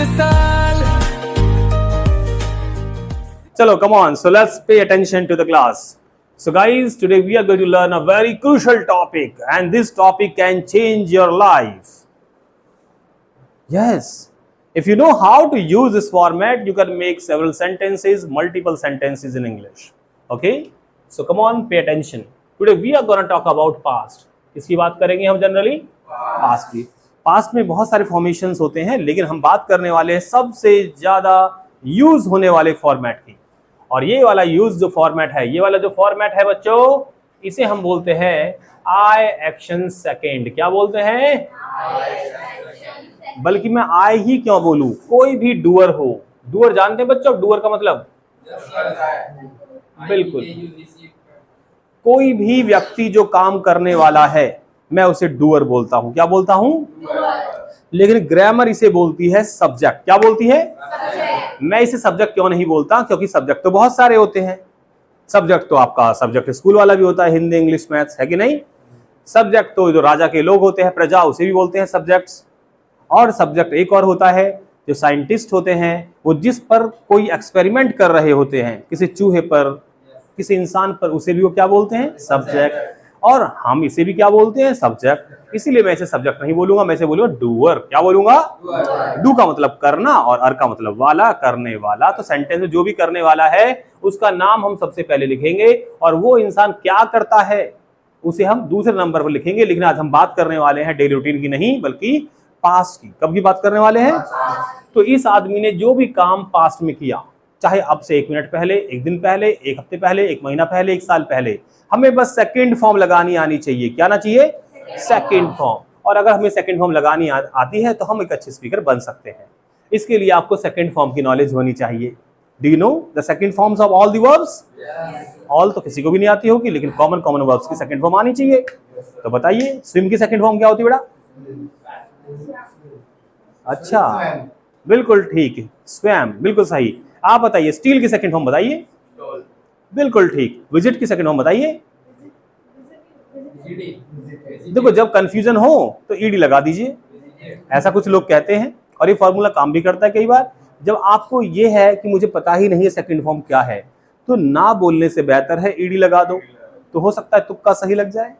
मिसाल। Chalo, come on. So let's pay attention to the class. So guys, today we are going to learn a very crucial topic, and this topic can change your life. Yes. If you know how to use this format, you can make several sentences, multiple sentences in English. Okay? So come on, pay attention. Today we are going to talk about past. किसकी बात करेंगे हम generally? Past की। Past में बहुत सारे formations होते हैं, लेकिन हम बात करने वाले हैं सबसे ज्यादा यूज होने वाले फॉर्मेट की। और ये वाला यूज जो फॉर्मेट है, ये वाला जो फॉर्मेट है बच्चों, इसे हम बोलते हैं आई एक्शन सेकेंड। क्या बोलते हैं? बल्कि मैं आई ही क्यों बोलूं, कोई भी डूअर हो। डूअर जानते हैं बच्चों, डूअर का मतलब? बिल्कुल, कोई भी व्यक्ति जो काम करने वाला है, मैं उसे डूअर बोलता हूं। क्या बोलता हूं? लेकिन ग्रामर इसे बोलती है सब्जेक्ट। क्या बोलती है? मैं इसे सब्जेक्ट क्यों नहीं बोलता? क्योंकि सब्जेक्ट तो बहुत सारे होते हैं। सब्जेक्ट तो आपका सब्जेक्ट स्कूल वाला भी होता है, हिंदी, इंग्लिश, मैथ्स, है कि नहीं? सब्जेक्ट तो जो राजा के लोग होते हैं, प्रजा, उसे भी बोलते हैं सब्जेक्ट्स। और सब्जेक्ट एक और होता है, जो साइंटिस्ट होते हैं, वो जिस पर कोई एक्सपेरिमेंट कर रहे होते हैं, किसी चूहे पर, किसी इंसान पर, उसे भी वो क्या बोलते हैं? सब्जेक्ट। और हम इसे भी क्या बोलते हैं? सब्जेक्ट। इसीलिए मैं इसे सब्जेक्ट नहीं बोलूंगा, मैं इसे बोलूंगा डूअर। क्या बोलूंगा? डू का मतलब करना और अर का मतलब वाला, करने वाला। तो सेंटेंस में जो भी करने वाला है उसका नाम हम सबसे पहले लिखेंगे, और वो इंसान क्या करता है उसे हम दूसरे नंबर पर लिखेंगे। लेकिन आज हम बात करने वाले हैं डेली रूटीन की नहीं, बल्कि पास्ट की। कब की बात करने वाले हैं? तो इस आदमी ने जो भी काम पास्ट में किया, चाहे अब से 1 मिनट पहले, 1 दिन पहले, 1 हफ्ते पहले, 1 महीना पहले, 1 साल पहले, हमें बस सेकंड फॉर्म लगानी आनी चाहिए। क्या आना चाहिए? Second form. और अगर हमें सेकंड फॉर्म लगानी आती है तो हम एक अच्छे स्पीकर बन सकते हैं। इसके लिए आपको सेकंड फॉर्म की नॉलेज होनी चाहिए। Do you know the second forms of all the verbs? All तो किसी को भी नहीं आती होगी, लेकिन कॉमन कॉमन वर्ब्स की सेकंड फॉर्म आनी चाहिए। तो बताइए, स्विम की सेकंड फॉर्म क्या होती है बेटा? अच्छा, बिल्कुल ठीक, स्वयं, बिल्कुल सही। आप बताइए, स्टील की सेकंड फॉर्म बताइए। बिल्कुल ठीक। विजिट की सेकंड फॉर्म बताइए। देखो, जब कंफ्यूजन हो तो ईडी लगा दीजिए, ऐसा कुछ लोग कहते हैं, और ये फॉर्मूला काम भी करता है कई बार। जब आपको ये है कि मुझे पता ही नहीं है सेकंड फॉर्म क्या है, तो ना बोलने से बेहतर है ईडी लगा दो। तो हो सकता है तुक्का सही लग जाए,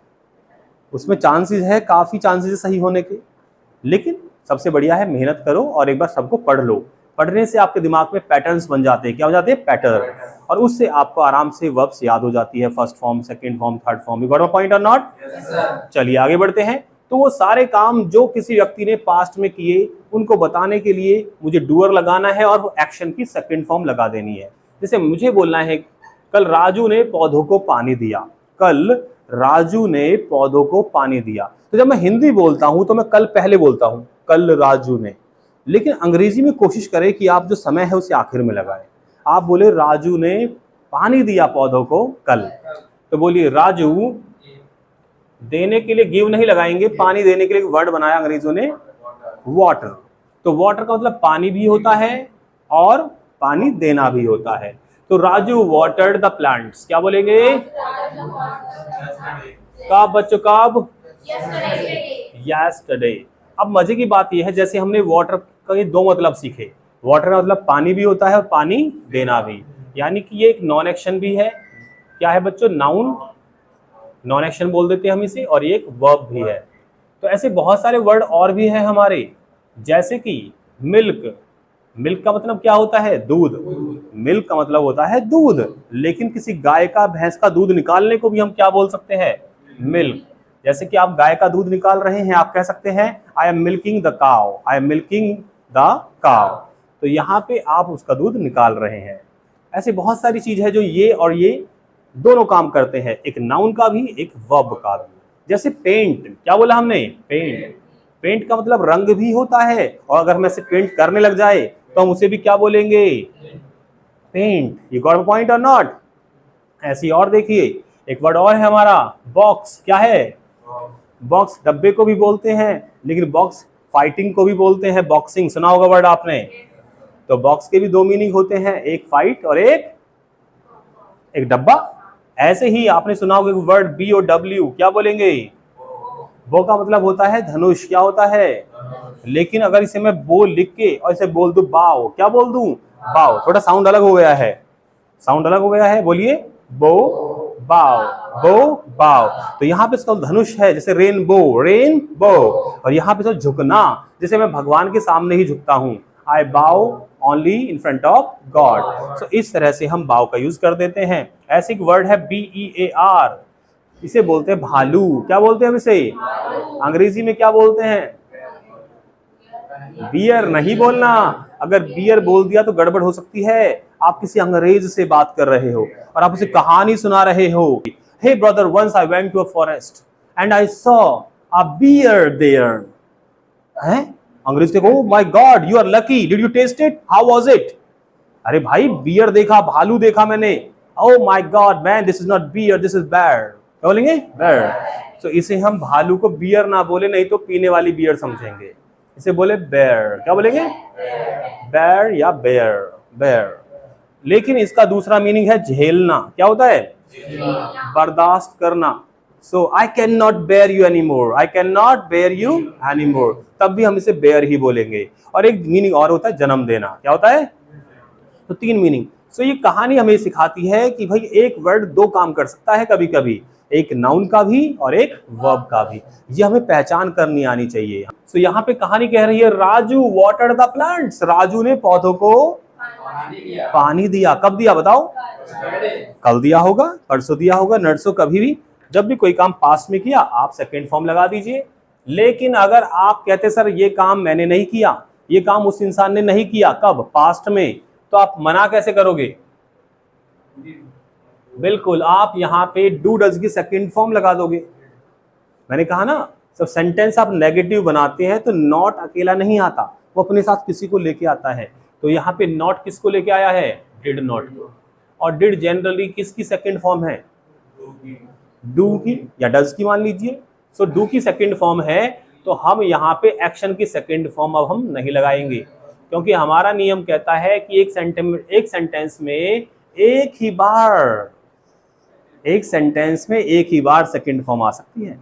उसमें चांसेस है, काफी चांसेस है सही होने के। लेकिन सबसे बढ़िया है मेहनत करो और एक बार सबको पढ़ लो। पढ़ने से आपके दिमाग में पैटर्न्स बन जाते हैं। क्या हो जाते हैं? पैटर्न। और उससे आपको आराम से वर्ब्स याद हो जाती है, first form, second form, third form. You got my point और नॉट? चलिए आगे बढ़ते हैं। तो वो सारे काम जो किसी व्यक्ति ने पास्ट में किए, उनको बताने के लिए मुझे डूअर लगाना है और वो एक्शन की सेकंड फॉर्म लगा देनी है। जैसे मुझे बोलना है, कल राजू ने पौधों को पानी दिया। कल राजू ने पौधों को पानी दिया। तो जब मैं हिंदी बोलता हूं तो मैं कल पहले बोलता हूं, कल राजू ने। लेकिन अंग्रेजी में कोशिश करें कि आप जो समय है उसे आखिर में लगाएं। आप बोले राजू ने पानी दिया पौधों को कल, तो बोलिए राजू, देने के लिए गिव नहीं लगाएंगे, पानी देने के लिए वर्ड बनाया अंग्रेजों ने, वाटर। तो वाटर का मतलब पानी भी होता है और पानी देना भी होता है। तो राजू वाटर्ड द प्लांट्स। क्या बोलेंगे? कब बच्चों, कब? यस्टरडे। अब मजे की बात यह है, जैसे हमने वाटर का ये 2 मतलब सीखे। वाटर का मतलब पानी भी होता है और पानी देना भी, यानी कि ये एक नॉन एक्शन भी है। क्या है बच्चों? नाउन, नॉन एक्शन बोल देते हैं हम इसे, और ये एक वर्ब भी है। तो ऐसे बहुत सारे वर्ड और भी हैं हमारे, जैसे कि मिल्क। मिल्क का मतलब क्या होता है? दूध। मिल्क का मतलब होता है दूध। लेकिन किसी गाय का, भैंस का दूध निकालने को भी हम क्या बोल सकते हैं? मिल्क। जैसे कि आप गाय का दूध निकाल रहे हैं, आप कह सकते हैं I am milking the cow, I am milking the cow. तो यहाँ पे आप उसका दूध निकाल रहे हैं। ऐसे बहुत सारी चीज है जो ये और ये दोनों काम करते हैं, एक नाउन का भी, एक वर्ब का भी। जैसे पेंट, क्या बोला हमने? पेंट। पेंट का मतलब रंग भी होता है, और अगर हम ऐसे पेंट करने लग जाए तो हम उसे भी क्या बोलेंगे? पेंट। यू गॉट पॉइंट और नॉट? ऐसी और देखिए, एक वर्ड और है हमारा, बॉक्स। क्या है? बॉक्स डब्बे को भी बोलते हैं, लेकिन बॉक्स फाइटिंग को भी बोलते हैं, बॉक्सिंग। सुना होगा वर्ड आपने। तो बॉक्स के भी 2 मीनिंग होते हैं, एक फाइट और एक डब्बा। ऐसे ही आपने सुना होगा वर्ड BOW। क्या बोलेंगे? बो का मतलब होता है धनुष, क्या होता है, लेकिन अगर इसे मैं बो लिख के और इसे बोल दूं बाव, क्या बोल दूं, बाव, थोड़ा साउंड अलग हो गया है, साउंड अलग हो गया है, बोलिए बो बाव, बो बाव। तो यहाँ पे इसका धनुष है, जैसे रेनबो, रेन बो, और यहाँ पे तो झुकना, जैसे मैं भगवान के सामने ही झुकता हूं, I bow only in front of God. So इस तरह से हम बाव का यूज कर देते हैं। ऐसे एक वर्ड है BEAR, इसे बोलते हैं भालू, क्या बोलते हैं हम इसे, अंग्रेजी में क्या बोलते हैं, बियर नहीं बोलना, अगर बियर बोल दिया तो गड़बड़ हो सकती है। आप किसी अंग्रेज से बात कर रहे हो और आप उसे कहानी सुना रहे हो, hey brother once I went to a forest and I saw a bear there, हैं, अंग्रेज को, oh my god you are lucky, did you taste it, how was it, अरे भाई बियर देखा, भालू देखा मैंने, oh my god man this is not beer this is bear, क्या बोलेंगे, बेयर। तो इसे हम भालू को बियर ना बोले, नहीं तो पीने वाली बियर समझेंगे, इसे बोले बेयर, क्या बोलेंगे, बेयर या बेयर, बेयर। लेकिन इसका दूसरा मीनिंग है झेलना, क्या होता है, बर्दाश्त करना। So I can not bear you any more, I can not bear you any more, तब भी हम इसे बेयर ही बोलेंगे। और एक मीनिंग और होता है जन्म देना, क्या होता है, तो 3 मीनिंग। सो ये कहानी हमें सिखाती है कि भाई एक वर्ड 2 काम कर सकता है कभी कभी, एक नाउन का भी और एक वर्ब का भी, ये हमें पहचान करनी आनी चाहिए। सो यहाँ पे कहानी कह रही है Raju watered the plants, Raju ने पौधों को पानी दिया, कब दिया बताओ, कल दिया होगा, परसों दिया होगा, नरसों, कभी भी, जब भी कोई काम पास्ट में किया आप सेकंड फॉर्म लगा दीजिए। लेकिन अगर आप कहते सर ये काम मैंने नहीं किया, ये काम उस इंसान ने नहीं किया, कब, पास्ट में, तो आप मना कैसे करोगे, बिल्कुल आप यहाँ पे डू डज की सेकंड फॉर्म लगा दोगे। मैंने कहा ना, सब सेंटेंस आप नेगेटिव बनाते हैं तो नॉट अकेला नहीं आता, वो अपने साथ किसी को लेके आता है। तो यहाँ पे नॉट किसको लेके आया है, डिड नॉट को, और डिड जनरली किसकी सेकंड फॉर्म है, डू की या डज की मान लीजिए। सो डू की सेकंड फॉर्म है, तो हम यहाँ पे एक्शन की सेकंड फॉर्म अब हम नहीं लगाएंगे, क्योंकि हमारा नियम कहता है कि एक सेंटेंस में एक ही बार, एक सेंटेंस में एक ही बार सेकंड फॉर्म आ सकती है,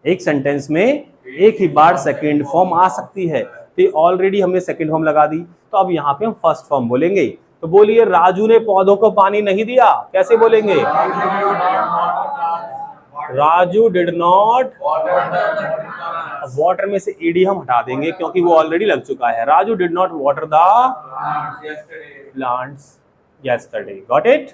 एक सेंटेंस में एक ही बार सेकंड फॉर्म आ सकती है। तो ऑलरेडी हमने सेकंड फॉर्म लगा दी, तो अब यहाँ पे हम फर्स्ट फॉर्म बोलेंगे। तो बोलिए राजू ने पौधों को पानी नहीं दिया, कैसे बोलेंगे, राजू डिड नॉट, वाटर में से ईडी हम हटा देंगे क्योंकि वो ऑलरेडी लग चुका है, Raju did not water the plants yesterday, got it.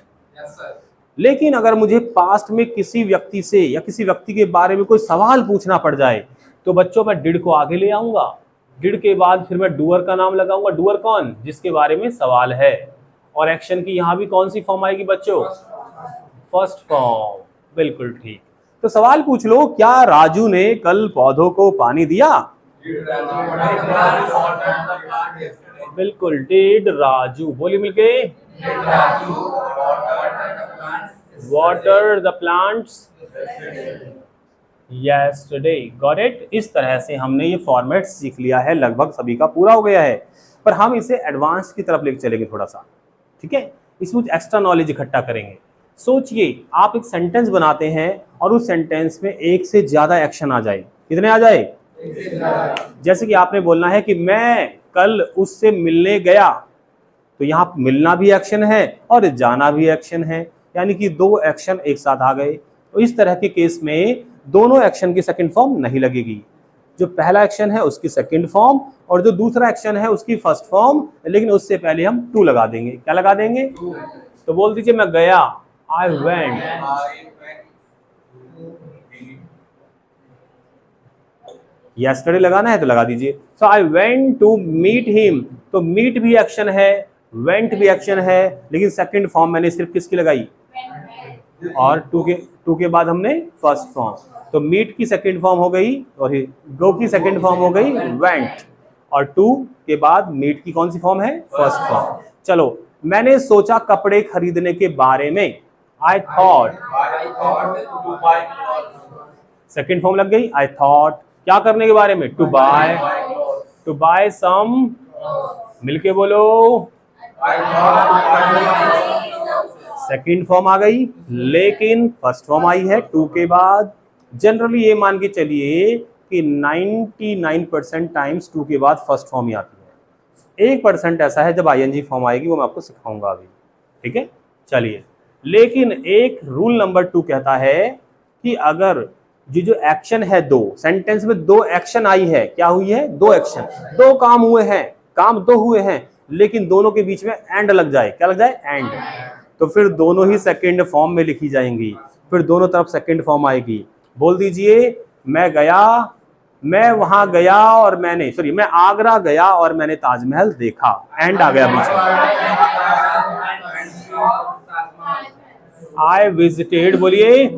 लेकिन अगर मुझे पास्ट में किसी व्यक्ति से या किसी व्यक्ति के बारे में कोई सवाल पूछना पड़ जाए, तो बच्चों मैं डिड को आगे ले आऊंगा, डिड के बाद फिर मैं डूअर का नाम लगाऊंगा, डूअर कौन, जिसके बारे में सवाल है, और एक्शन की यहां भी कौन सी फॉर्म आएगी बच्चों, फर्स्ट फॉर्म, बिल्कुल ठीक। तो सवाल पूछ लो, क्या राजू ने कल पौधों को पानी दिया, बिल्कुल, डिड राजू, बोलिए मिलके, water the plants yesterday, got it. इस तरह से हमने ये फॉर्मेट सीख लिया है, लगभग सभी का पूरा हो गया है, पर हम इसे एडवांस की तरफ लेकर चलेंगे थोड़ा सा, ठीक है, इसमें एक्स्ट्रा नॉलेज इकट्ठा करेंगे। सोचिए आप एक सेंटेंस बनाते हैं और उस सेंटेंस में एक से ज्यादा एक्शन आ जाए, कितने आ जाए, जैसे कि आपने बोलना है कि मैं कल उससे मिलने गया, तो यहाँ मिलना भी एक्शन है और जाना भी एक्शन है, यानी कि 2 एक्शन एक साथ आ गए। तो इस तरह के केस में दोनों एक्शन की सेकंड फॉर्म नहीं लगेगी, जो पहला एक्शन है उसकी सेकंड फॉर्म और जो दूसरा एक्शन है उसकी फर्स्ट फॉर्म, लेकिन उससे पहले हम टू लगा देंगे, क्या लगा देंगे, तो बोल दीजिए मैं गया, आई वेंट, यस्टरडे लगाना है तो लगा दीजिए, so I went to meet him, तो मीट भी एक्शन है, वेंट भी एक्शन है, लेकिन सेकंड फॉर्म मैंने सिर्फ किसकी लगाई, और टू के बाद हमने फर्स्ट फॉर्म, तो मीट की सेकंड फॉर्म हो गई और गो की सेकंड फॉर्म हो गई वेंट, और टू के बाद मीट की कौन सी फॉर्म है, फर्स्ट फॉर्म। चलो, मैंने सोचा कपड़े खरीदने के बारे में, आई थॉट, सेकंड फॉर्म लग गई, आई थॉट, क्या करने के बारे में, टू बाय सम, मिलके बोलो, सेकंड फॉर्म आ गई, लेकिन फर्स्ट फॉर्म आई है टू के बाद, जनरली ये मान के चलिए कि 99% टाइम्स टू के बाद फर्स्ट फॉर्म ही आती है। 1% ऐसा है जब आईएनजी फॉर्म आएगी, वो मैं आपको सिखाऊंगा अभी, ठीक है। चलिए, लेकिन एक रूल नंबर 2 कहता है कि अगर ये जो एक्शन है, दो सेंटेंस में दो एक्शन आई है, क्या हुई है, दो एक्शन, दो काम हुए हैं, काम दो हुए हैं, लेकिन दोनों के बीच में एंड लग जाए, क्या लग जाए, एंड, तो फिर दोनों ही सेकंड फॉर्म में लिखी जाएंगी, फिर दोनों तरफ सेकंड फॉर्म आएगी। बोल दीजिए, मैं गया, मैं वहां गया और मैंने, सॉरी, मैं आगरा गया और मैंने ताजमहल देखा, एंड आ गया बीच में। आई विजिटेड, बोलिए,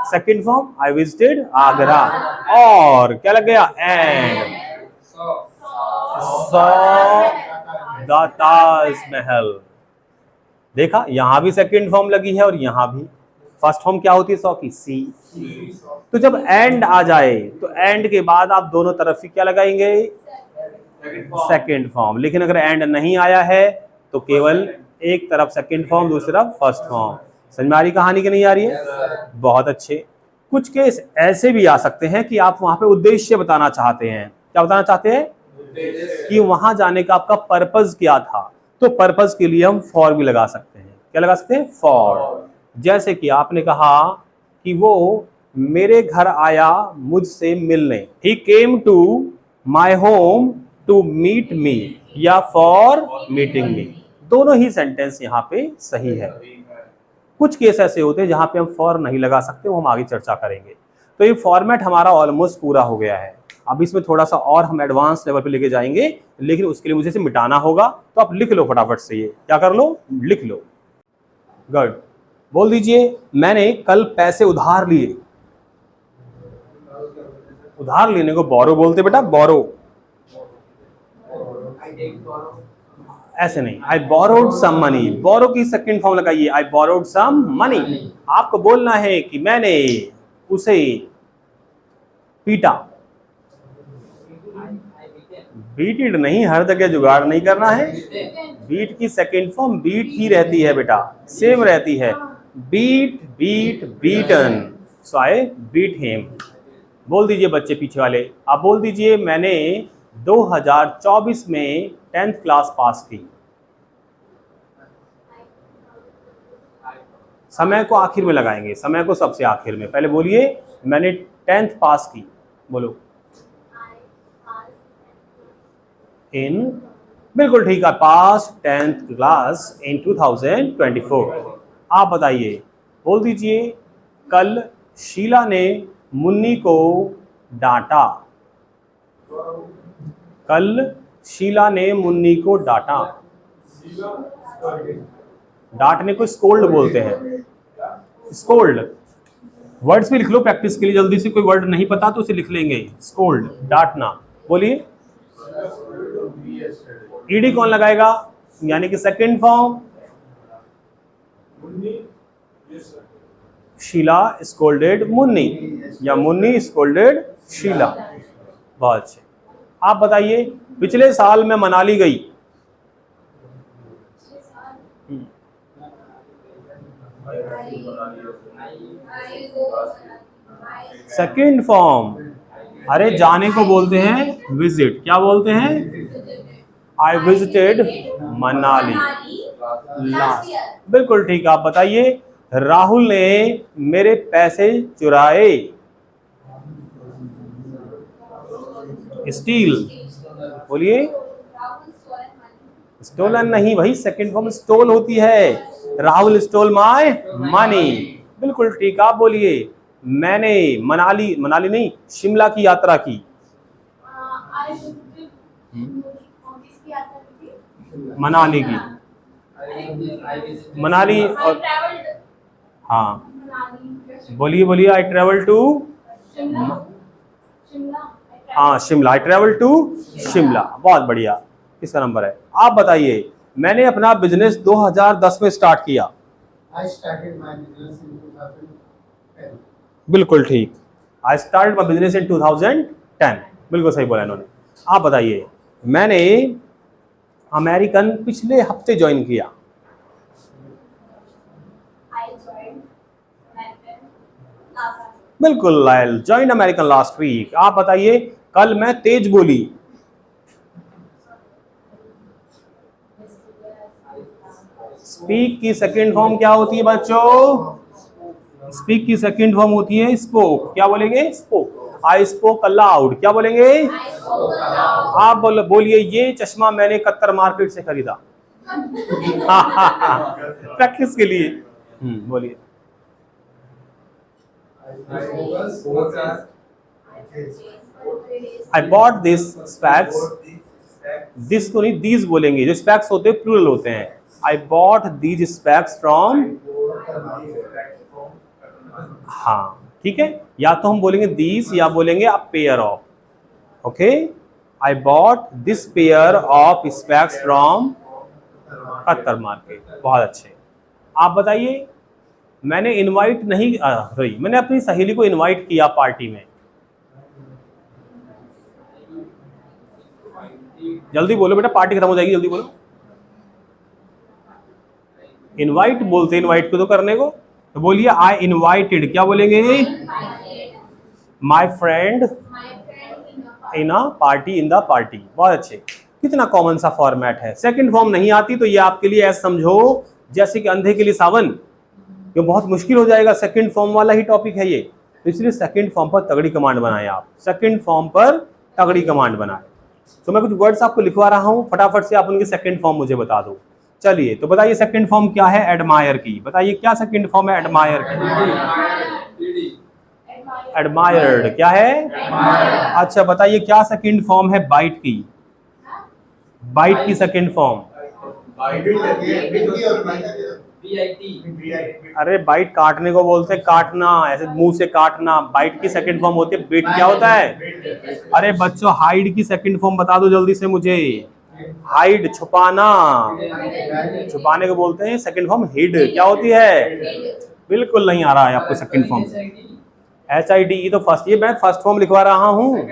second form, I visited Agra, और क्या लग गया, एंड सॉ द ताजमहल। देखा, यहां भी सेकंड फॉर्म लगी है और यहां भी। फर्स्ट फॉर्म क्या होती है, सॉ की, सी। तो जब एंड आ जाए तो एंड के बाद आप दोनों तरफ ही क्या लगाएंगे, सेकंड फॉर्म। लेकिन अगर एंड नहीं आया है तो केवल एक तरफ सेकंड फॉर्म, दूसरी तरफ फर्स्ट फॉर्म। समझ में आ रही कहानी की नहीं आ रही है? बहुत अच्छे। कुछ केस ऐसे भी आ सकते हैं कि आप वहां पे उद्देश्य बताना चाहते हैं। क्या बताना चाहते हैं, कि वहां जाने का आपका पर्पस क्या था, तो पर्पस के लिए हम फॉर भी लगा सकते हैं। क्या लगा सकते हैं, फॉर। जैसे कि आपने कहा कि वो मेरे घर आया मुझसे मिलने, he came to my home to meet me, या फॉर मीटिंग मी। दोनों ही सेंटेंस यहाँ पे सही है। कुछ केस ऐसे होते हैं जहां पे हम फॉर नहीं लगा सकते, वो हम आगे चर्चा करेंगे। तो ये फॉर्मेट हमारा ऑलमोस्ट पूरा हो गया है। अब इसमें थोड़ा सा और हम एडवांस लेवल पे लेके जाएंगे, लेकिन उसके लिए मुझे इसे मिटाना होगा। तो आप लिख लो फटाफट से, ये क्या कर लो, लिख लो। गुड। बोल दीजिए, मैंने कल पैसे उधार लिए। उधार लेने को बोरो बोलते बेटा, बोरो। ऐसे नहीं, आई बोरोड सम मनी। बोरो की सेकंड फॉर्म लगाइए, आई बोरोड सम मनी। आपको बोलना है कि मैंने उसे पीटा। बीटेड नहीं, हर जगह जुगाड़ नहीं करना है। बीट की सेकंड फॉर्म बीट ही रहती है बेटा, सेम रहती है। Beat, beat, beaten, so I beat him. बोल दीजिए बच्चे पीछे वाले, आप बोल दीजिए, मैंने 2024 में 10th क्लास पास की। समय को आखिर में लगाएंगे, समय को सबसे आखिर में। पहले बोलिए, मैंने 10th पास की, बोलो, इन, बिल्कुल ठीक है, पास 10th क्लास इन 2024। आप बताइए, बोल दीजिए, कल शीला ने मुन्नी को डांटा। कल शीला ने मुन्नी को डांटा। डांटने को स्कोल्ड बोलते हैं, स्कोल्ड। वर्ड्स भी लिख लो प्रैक्टिस के लिए, जल्दी से। कोई वर्ड नहीं पता तो उसे लिख लेंगे, स्कोल्ड, डांटना। बोलिए, ईडी कौन लगाएगा, यानी कि second form, Sheela scolded Munni, या मुन्नी स्कोल्डेड शीला। बहुत अच्छे। आप बताइए, पिछले साल मैं मनाली गई। सेकंड फॉर्म, अरे जाने को बोलते हैं विजिट। क्या बोलते हैं, आई विजिटेड मनाली लास्ट। बिल्कुल ठीक। आप बताइए, राहुल ने मेरे पैसे चुराए। स्टील, बोलिए, स्टोलन नहीं भाई, सेकंड फॉर्म स्टोल होती है। Rahul stole my money. बिल्कुल ठीक। आप बोलिए, मैंने मनाली, मनाली नहीं, शिमला की यात्रा की। मनाली की, मनाली, और हाँ, बोलिए बोलिए, आई ट्रेवल टू, हाँ Shimla, I travel to Shimla. बहुत बढ़िया। किसका नंबर है? आप बताइए, मैंने अपना बिजनेस 2010 में स्टार्ट किया। बिल्कुल ठीक, I start my business in 2010। बिल्कुल सही बोला इन्होंने। आप बताइए, मैंने अमेरिकन पिछले हफ्ते ज्वाइन किया। बिल्कुल loyal, joint American last week. आप बताइए, कल मैं तेज बोली। स्पीक की सेकंड फॉर्म क्या होती है बच्चों? स्पीक की सेकंड फॉर्म होती है स्पोक। क्या बोलेंगे? स्पोक। I spoke allowed. क्या बोलेंगे? आप बोलिए, ये चश्मा मैंने कत्तर मार्केट से खरीदा। प्रैक्टिस के लिए। बोलिए। आई बॉट दिस स्पैक्स। दिस को नहीं, दीज बोलेंगे। जो स्पैक्स होते हैं प्लूरल होते हैं। I bought these specs from. हाँ ठीक है, या तो हम बोलेंगे दीज या बोलेंगे a pair of. Okay, I bought this pair of specs from कत्तर मार्केट। बहुत अच्छे। आप बताइए, मैंने इनवाइट नहीं, सॉरी, मैंने अपनी सहेली को इनवाइट किया पार्टी में। जल्दी बोलो बेटा, पार्टी खत्म हो जाएगी, जल्दी बोलो। इनवाइट बोलते, इनवाइट को तो करने को, तो बोलिए आई इनवाइटेड। क्या बोलेंगे? My friend in a party, in the party. बहुत अच्छे। कितना कॉमन सा फॉर्मेट है। सेकंड फॉर्म नहीं आती तो ये आपके लिए ऐसा समझो जैसे कि अंधे के लिए सावन, ये बहुत मुश्किल हो जाएगा। सेकंड फॉर्म वाला ही टॉपिक है ये, तो इसलिए सेकंड फॉर्म पर तगड़ी कमांड बनाए आप। सेकंड फॉर्म पर तगड़ी कमांड बनाए। तो मैं कुछ वर्ड्स आपको लिखवा रहा हूं, फटाफट से आप उनके सेकंड फॉर्म मुझे बता दो। चलिए, तो बताइए सेकंड फॉर्म क्या है एडमायर की? बताइए क्या सेकंड फॉर्म है एडमायर की? एडमायर्ड क्या है? अच्छा बताइए क्या सेकंड फॉर्म है बाइट की? बाइट की सेकंड फॉर्म? अरे बाइट काटने को बोलते हैं, काटना, ऐसे मुंह से काटना। बाइट की सेकंड फॉर्म होती है बिट। क्या होता है? अरे बच्चों, हाइड की सेकंड फॉर्म बता दो जल्दी से मुझे। हाइड छुपाना, छुपाने को बोलते हैं सेकंड फॉर्म हिड। क्या होती है? बिल्कुल नहीं आ रहा है आपको सेकंड फॉर्म। HID तो फर्स्ट, ये मैं फर्स्ट फॉर्म लिखवा रहा हूँ।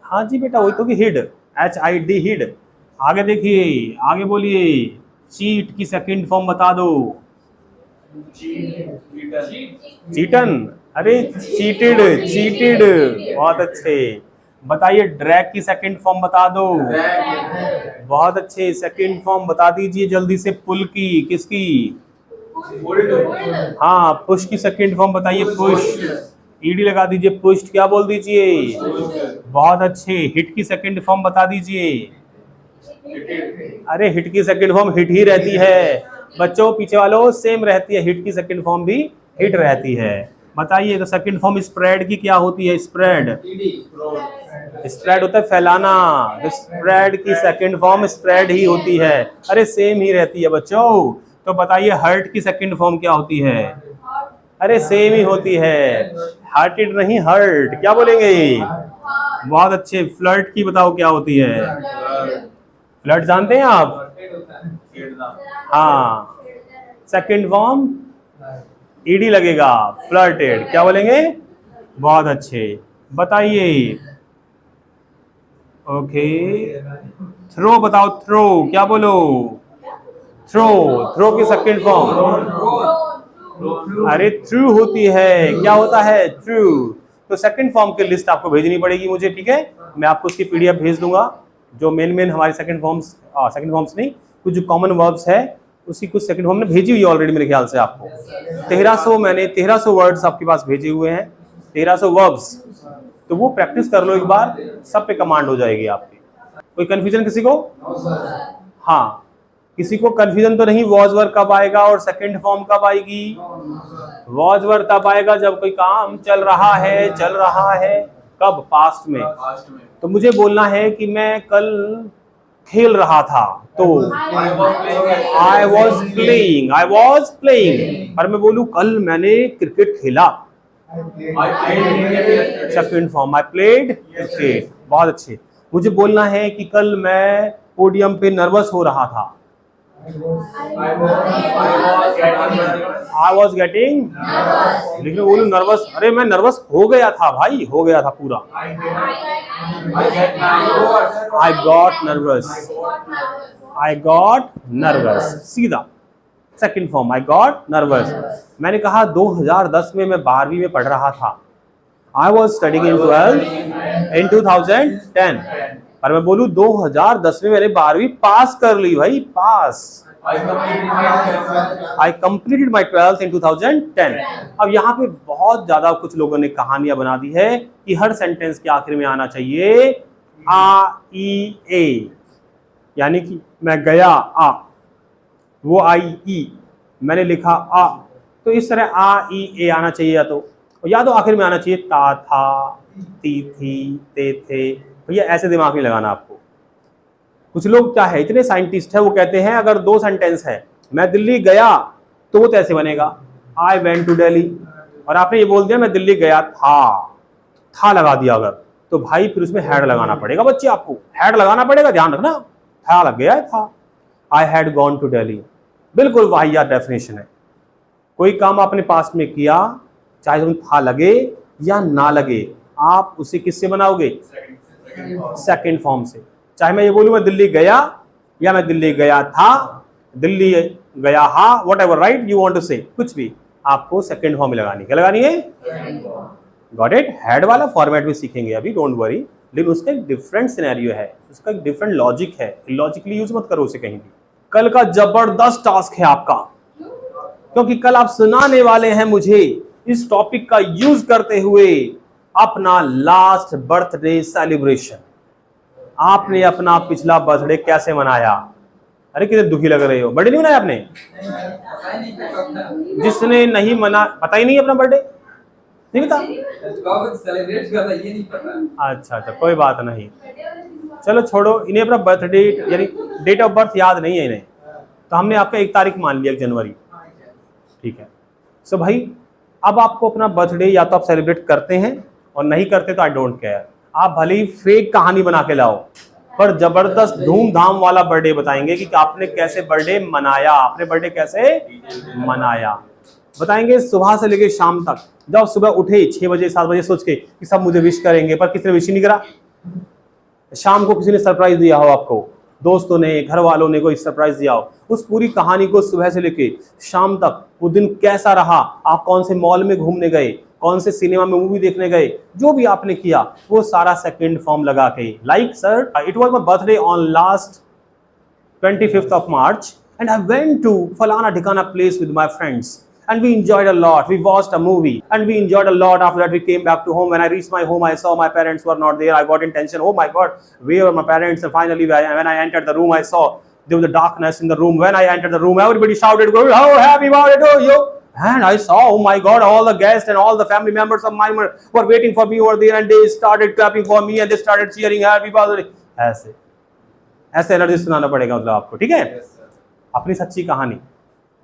हाँ जी बेटा, वही तो कि हिड, HID हिड। आगे देखिए, आगे बोलिए। चीट की सेकंड फॉर्म बता दो। चीटन, अरे चीटेड, चीटेड। बहुत अच्छे। बताइए ड्रैग की सेकंड फॉर्म बता दो। बहुत अच्छे, सेकंड फॉर्म बता दीजिए जल्दी से। पुल की, किसकी? हाँ, पुश की सेकंड फॉर्म बताइए। पुश, ईडी लगा दीजिए। पुश्ड क्या बोल दीजिए? बहुत अच्छे। हिट की सेकंड फॉर्म बता दीजिए। अरे हिट की सेकंड फॉर्म हिट ही रहती है बच्चों, पीछे वालों सेम रहती है। हिट की सेकंड फॉर्म भी हिट रहती है। बताइए तो सेकंड फॉर्म स्प्रेड की क्या होती है? स्प्रेड, स्प्रेड होता है फैलाना। तो स्प्रेड की सेकंड फॉर्म स्प्रेड ही होती है। अरे सेम ही रहती है बच्चों। तो बताइए हर्ट की सेकंड फॉर्म क्या होती है? अरे सेम ही होती है, हार्टेड नहीं हर्ट। क्या बोलेंगे? बहुत अच्छे। फ्लर्ट की बताओ क्या होती है? फ्लर्ट जानते हैं आप? हाँ, सेकंड फॉर्म ईडी लगेगा, फ्लर्टेड। क्या बोलेंगे? बहुत अच्छे। बताइए, ओके। थ्रो बताओ, थ्रो क्या बोलो? थ्रो, थ्रो की सेकंड फॉर्म? अरे थ्रू होती है। क्या होता है? थ्रू। तो सेकंड फॉर्म की लिस्ट आपको भेजनी पड़ेगी मुझे, ठीक है? मैं आपको उसकी PDF भेज दूंगा, जो मेन हमारे सेकंड फॉर्म्स नहीं, कुछ जो कॉमन वर्ब्स है उसकी कुछ सेकंड फॉर्म ने भेजी हुई है ऑलरेडी मेरे ख्याल से आपको। 1300 वर्ड्स आपके पास भेजे हुए हैं, 1300 वर्ब्स। तो वो प्रैक्टिस कर लो एक बार, सब पे कमांड हो जाएगी आपकी। कोई कंफ्यूजन किसी को? हाँ, किसी को कंफ्यूजन तो नहीं? वॉज वर्ब कब आएगा और सेकंड फॉर्म कब आएगी? वॉज वर्ब तब आएगा जब कोई काम चल रहा है, चल रहा है। कब? पास्ट में। तो मुझे बोलना है कि मैं कल खेल रहा था, तो I was playing, I was playing. और मैं बोलूं कल मैंने क्रिकेट खेला, second form I played cricket. बहुत अच्छे। मुझे बोलना है कि कल मैं पोडियम पे नर्वस हो रहा था, आई वॉज गेटिंग। लेकिन बोलूं नर्वस, अरे मैं नर्वस हो गया था भाई, हो गया था पूरा। I got nervous, I got nervous. सीधा second form, I got nervous. मैंने कहा 2010 में मैं 12वीं में पढ़ रहा था, आई वॉज स्टडिंग इन 2010। पर मैं बोलूं 2010 में मैंने 12वीं पास कर ली भाई, पास। I completed my 12th in 2010। अब यहाँ पे बहुत ज्यादा कुछ लोगों ने कहानियां बना दी है कि हर सेंटेंस के आखिर में आना चाहिए आ ई ए, यानी कि मैं गया आ, वो आई ई, मैंने लिखा आ, तो इस तरह आ ई ए आना चाहिए, या तो आखिर में आना चाहिए ता था, ती थी, ते थे। भैया ऐसे दिमाग में लगाना आपको। कुछ लोग क्या है, इतने साइंटिस्ट है, वो कहते हैं अगर 2 सेंटेंस है, मैं दिल्ली गया, तो वो कैसे बनेगा, आई वेंट टू दिल्ली, और आपने ये बोल दिया मैं दिल्ली गया था लगा दिया अगर, तो भाई फिर उसमें हैड लगाना पड़ेगा बच्चे, आपको हैड लगाना पड़ेगा, ध्यान रखना, था लग गया था। I had gone to Delhi, बिल्कुल वाहियात डेफिनेशन है। कोई काम आपने पास्ट में किया, चाहे उसमें था लगे या ना लगे, आप उसे किससे बनाओगे, सेकंड फॉर्म से। चाहे मैं ये बोलूं मैं दिल्ली गया या मैं दिल्ली गया था, दिल्ली गया हा, whatever right you want to say, कुछ भी आपको सेकंड फॉर्म में लगानी। क्या लगानी है, गॉट इट। हेड वाला फॉर्मेट भी सीखेंगे अभी, डोंट वरी, लेकिन उसका एक डिफरेंट सिनेरियो है, उसका एक डिफरेंट लॉजिक है, लॉजिकली यूज मत करो उसे कहीं भी। कल का जबरदस्त टास्क है आपका, क्योंकि कल आप सुनाने वाले हैं मुझे इस टॉपिक का यूज करते हुए अपना लास्ट बर्थडे सेलिब्रेशन। आपने अपना पिछला बर्थडे कैसे मनाया? अरे कितने दुखी लग रहे हो, बर्थडे नहीं मनाया आपने? जिसने नहीं मना, पता ही नहीं अपना बर्थडे, नहीं पता? अच्छा, कोई बात नहीं, चलो छोड़ो, इन्हें अपना बर्थडे यानी डेट ऑफ बर्थ याद नहीं है इन्हें, तो हमने आपका 1 तारीख मान लिया, 1 जनवरी, ठीक है। सो भाई अब आपको अपना बर्थडे या तो आप सेलिब्रेट करते हैं, और नहीं करते तो आई डोंट केयर, आप भले ही फेक कहानी बना के लाओ, पर जबरदस्त धूमधाम वाला बर्थडे बताएंगे कि आपने कैसे बर्थडे मनाया, आपने बर्थडे कैसे मनाया बताएंगे, सुबह से लेकर शाम तक। जब सुबह उठे 6 बजे 7 बजे सोच के कि सब मुझे विश करेंगे, पर किसी ने विश नहीं करा। शाम को किसी ने सरप्राइज दिया हो आपको, दोस्तों ने, घर वालों ने कोई सरप्राइज दिया हो, उस पूरी कहानी को सुबह से लेके शाम तक, वो दिन कैसा रहा, आप कौन से मॉल में घूमने गए, कौन से सिनेमा में मूवी देखने गए, जो भी आपने किया वो सारा सेकंड फॉर्म लगा के, like sir it was my birthday on last 25th of March and I went to Falana Dhikana place with my friends and we enjoyed a lot, we watched a movie and we enjoyed a lot. After that we came back to home. When I reached my home I saw my parents were not there. I got in tension, oh my god, where are my parents? And finally when I entered the room I saw there was a darkness in the room. When I entered the room everybody shouted, oh happy birthday to you. And I saw, oh my god, all the guests and all the family members of mine were waiting for me over there and they started clapping for me and they started cheering happy birthday. ऐसे energy सुनाना पड़ेगा मतलब आपको, ठीक है? अपनी सच्ची कहानी,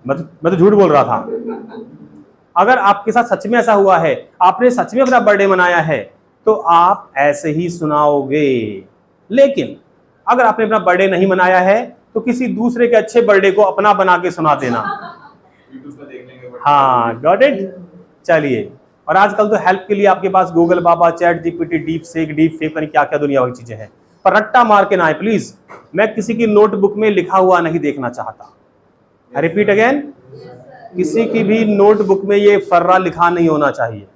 मैं तो झूठ बोल रहा था। अगर आपके साथ सच में ऐसा हुआ है, आपने सच में अपना बर्थडे मनाया है, तो आप ऐसे ही सुनाओगे। लेकिन अगर आपने अपना बर्थडे नहीं मनाया है तो किसी दूसरे के अच्छे बर्थडे को अपना बना के सुना देना। हाँ, गॉट इट। चलिए, और आजकल तो हेल्प के लिए आपके पास गूगल बाबा, चैट जीपीटी, डीप फेक पता क्या क्या दुनिया वाली चीजें हैं, पर रट्टा मार के ना आए प्लीज। मैं किसी की नोटबुक में लिखा हुआ नहीं देखना चाहता। आई रिपीट अगेन, किसी की भी नोटबुक में ये फर्रा लिखा नहीं होना चाहिए।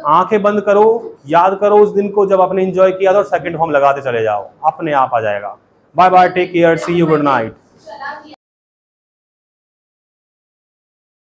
आंखें बंद करो, याद करो उस दिन को जब आपने एंजॉय किया था और सेकंड फॉर्म लगाते चले जाओ, अपने आप आ जाएगा। Bye bye, take care, see you, good night.